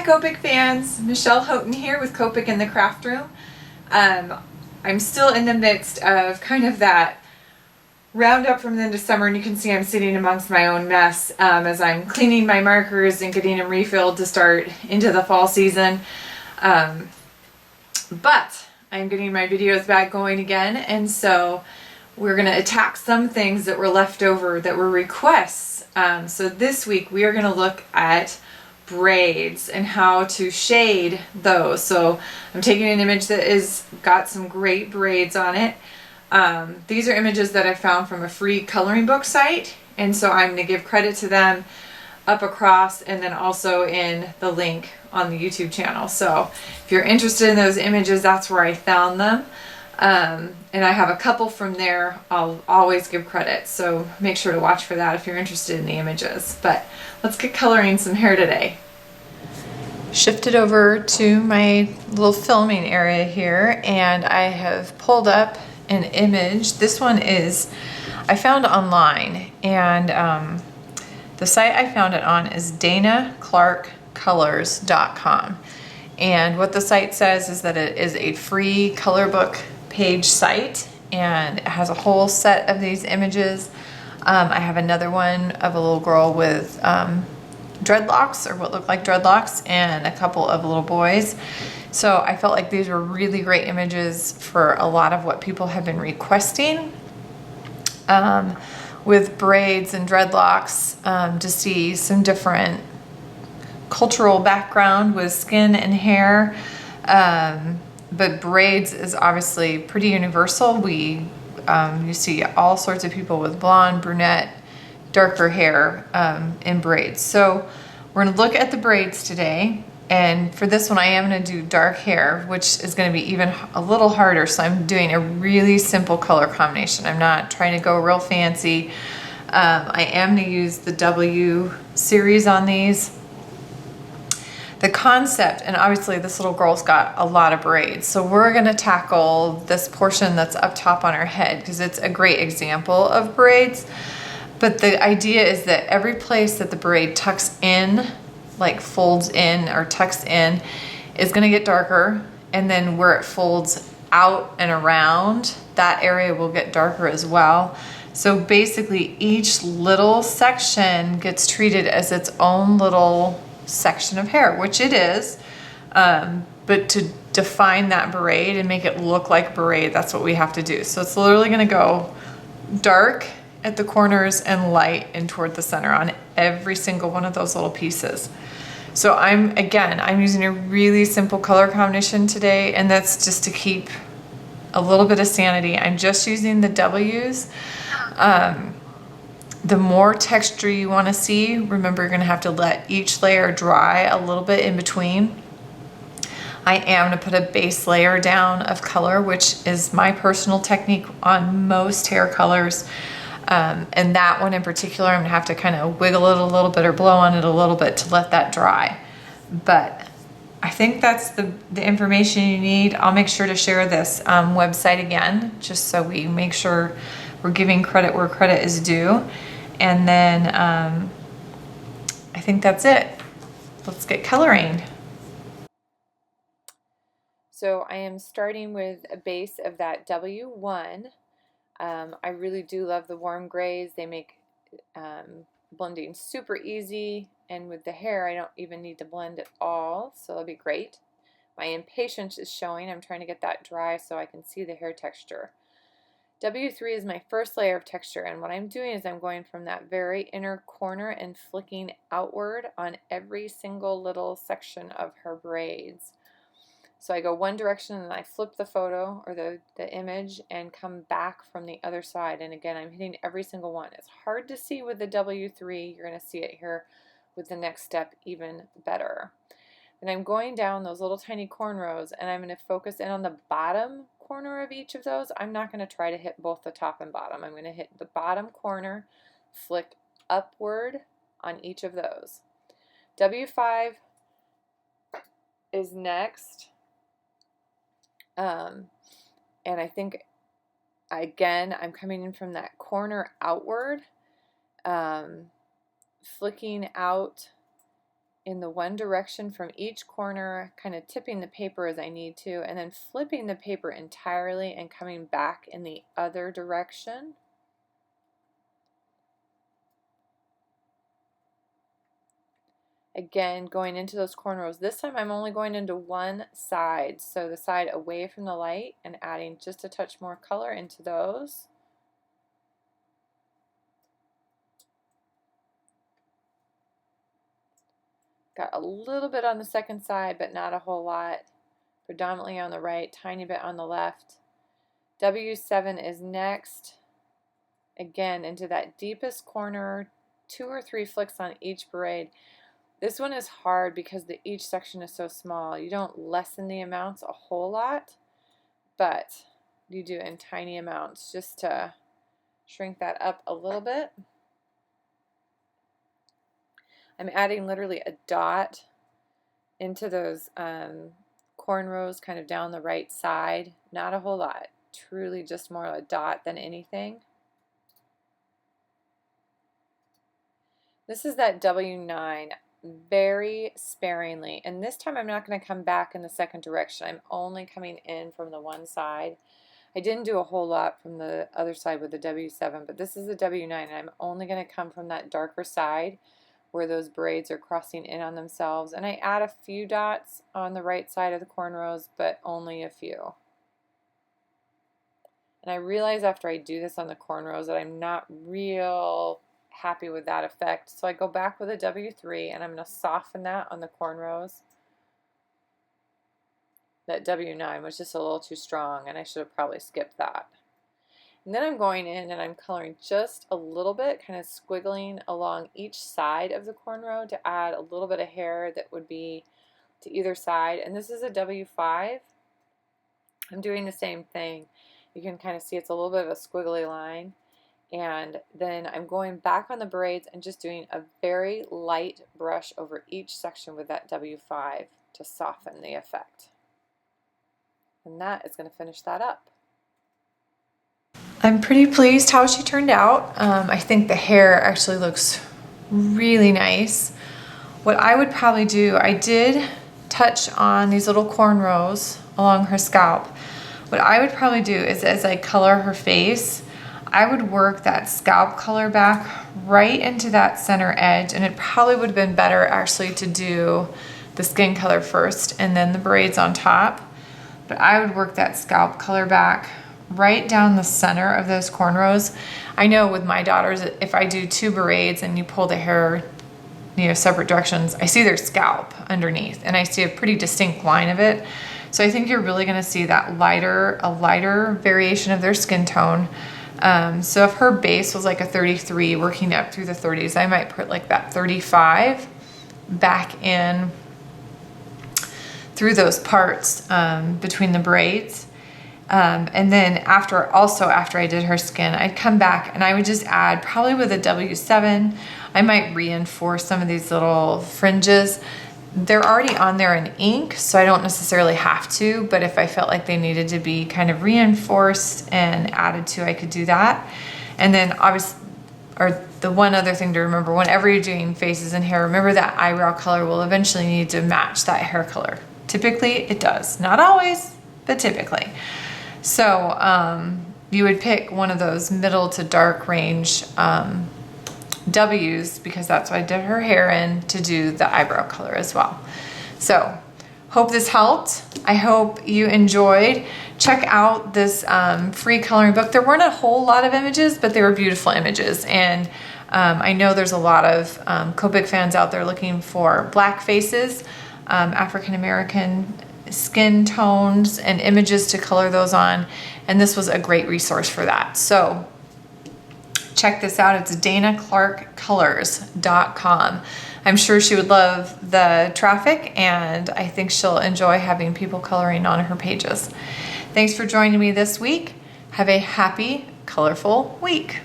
Hi Copic fans, Michelle Houghton here with Copic in the Craft Room. I'm still in the midst of kind of that roundup from the end of summer, and you can see I'm sitting amongst my own mess as I'm cleaning my markers and getting them refilled to start into the fall season. But I'm getting my videos back going again, and so we're going to attack some things that were left over that were requests. So this week we are going to look at braids and how to shade those. So I'm taking an image that is got some great braids on it. These are images that I found from a free coloring book site, and so I'm going to give credit to them up across and then also in the link on the YouTube channel. So if you're interested in those images, that's where I found them. And I have a couple from there. I'll always give credit, so make sure to watch for that if you're interested in the images. But let's get coloring some hair today. Shifted over to my little filming area here, and I have pulled up an image. This one I found online, and the site I found it on is danaclarkcolors.com. And what the site says is that it is a free color book page site, and it has a whole set of these images. I have another one of a little girl with dreadlocks, or what look like dreadlocks, and a couple of little boys. So I felt like these were really great images for a lot of what people have been requesting with braids and dreadlocks, to see some different cultural background with skin and hair. But braids is obviously pretty universal. You see all sorts of people with blonde, brunette, darker hair in braids. So we're going to look at the braids today. And for this one, I am going to do dark hair, which is going to be even a little harder. So I'm doing a really simple color combination. I'm not trying to go real fancy. I am going to use the W series on these. The concept, and obviously this little girl's got a lot of braids, so we're going to tackle this portion that's up top on her head because it's a great example of braids. But the idea is that every place that the braid tucks in, like folds in or tucks in, is going to get darker, and then where it folds out and around, that area will get darker as well. So basically each little section gets treated as its own little section of hair, which it is, but to define that braid and make it look like braid, that's what we have to do. So it's literally going to go dark at the corners and light and toward the center on every single one of those little pieces. So I'm using a really simple color combination today, and that's just to keep a little bit of sanity. I'm just using the W's. The more texture you want to see, remember you're going to have to let each layer dry a little bit in between. I am going to put a base layer down of color, which is my personal technique on most hair colors. And that one in particular, I'm going to have to kind of wiggle it a little bit or blow on it a little bit to let that dry. But I think that's the information you need. I'll make sure to share this website again, just so we make sure we're giving credit where credit is due. And then I think that's it. Let's get coloring. So I am starting with a base of that W1. I really do love the warm grays. They make blending super easy, and with the hair I don't even need to blend at all, so that'll be great. My impatience is showing. I'm trying to get that dry so I can see the hair texture. W3 is my first layer of texture, and what I'm doing is I'm going from that very inner corner and flicking outward on every single little section of her braids. So I go one direction and then I flip the photo or the image and come back from the other side, and again I'm hitting every single one. It's hard to see with the W3. You're going to see it here with the next step even better. And I'm going down those little tiny cornrows, and I'm going to focus in on the bottom corner of each of those. I'm not going to try to hit both the top and bottom. I'm going to hit the bottom corner, flick upward on each of those. W5 is next. And I think, again, I'm coming in from that corner outward, flicking out in the one direction from each corner, kind of tipping the paper as I need to, and then flipping the paper entirely and coming back in the other direction. Again, going into those cornrows. This time I'm only going into one side, so the side away from the light, and adding just a touch more color into those. Got a little bit on the second side, but not a whole lot. Predominantly on the right, tiny bit on the left. W7 is next. Again, into that deepest corner, 2 or 3 flicks on each braid. This one is hard because each section is so small. You don't lessen the amounts a whole lot, but you do in tiny amounts just to shrink that up a little bit. I'm adding literally a dot into those cornrows kind of down the right side. Not a whole lot, truly just more a dot than anything. This is that W9, very sparingly, and this time I'm not going to come back in the second direction. I'm only coming in from the one side. I didn't do a whole lot from the other side with the W7, but this is the W9, and I'm only going to come from that darker side where those braids are crossing in on themselves, and I add a few dots on the right side of the cornrows, but only a few. And I realize after I do this on the cornrows that I'm not real happy with that effect, so I go back with a W3 and I'm going to soften that on the cornrows. That W9 was just a little too strong, and I should have probably skipped that. And then I'm going in and I'm coloring just a little bit, kind of squiggling along each side of the cornrow to add a little bit of hair that would be to either side. And this is a W5. I'm doing the same thing. You can kind of see it's a little bit of a squiggly line. And then I'm going back on the braids and just doing a very light brush over each section with that W5 to soften the effect. And that is going to finish that up. I'm pretty pleased how she turned out. I think the hair actually looks really nice. What I would probably do, I did touch on these little cornrows along her scalp. What I would probably do is, as I color her face, I would work that scalp color back right into that center edge, and it probably would have been better actually to do the skin color first and then the braids on top. But I would work that scalp color back right down the center of those cornrows. I know with my daughters, if I do 2 braids and you pull the hair, separate directions, I see their scalp underneath, and I see a pretty distinct line of it. So I think you're really going to see that a lighter variation of their skin tone. So if her base was like a 33, working up through the 30s, I might put like that 35 back in through those parts between the braids. And then after I did her skin, I'd come back and I would just add, probably with a W7, I might reinforce some of these little fringes. They're already on there in ink, so I don't necessarily have to, but if I felt like they needed to be kind of reinforced and added to, I could do that. And then obviously, or the one other thing to remember, whenever you're doing faces and hair, remember that eyebrow color will eventually need to match that hair color. Typically it does, not always, but typically. So you would pick one of those middle to dark range W's, because that's what I did her hair in, to do the eyebrow color as well. So hope this helped. I hope you enjoyed. Check out this free coloring book. There weren't a whole lot of images, but they were beautiful images. And I know there's a lot of Copic fans out there looking for black faces, African American skin tones, and images to color those on. And this was a great resource for that. So check this out. It's danaclarkcolors.com. I'm sure she would love the traffic, and I think she'll enjoy having people coloring on her pages. Thanks for joining me this week. Have a happy, colorful week.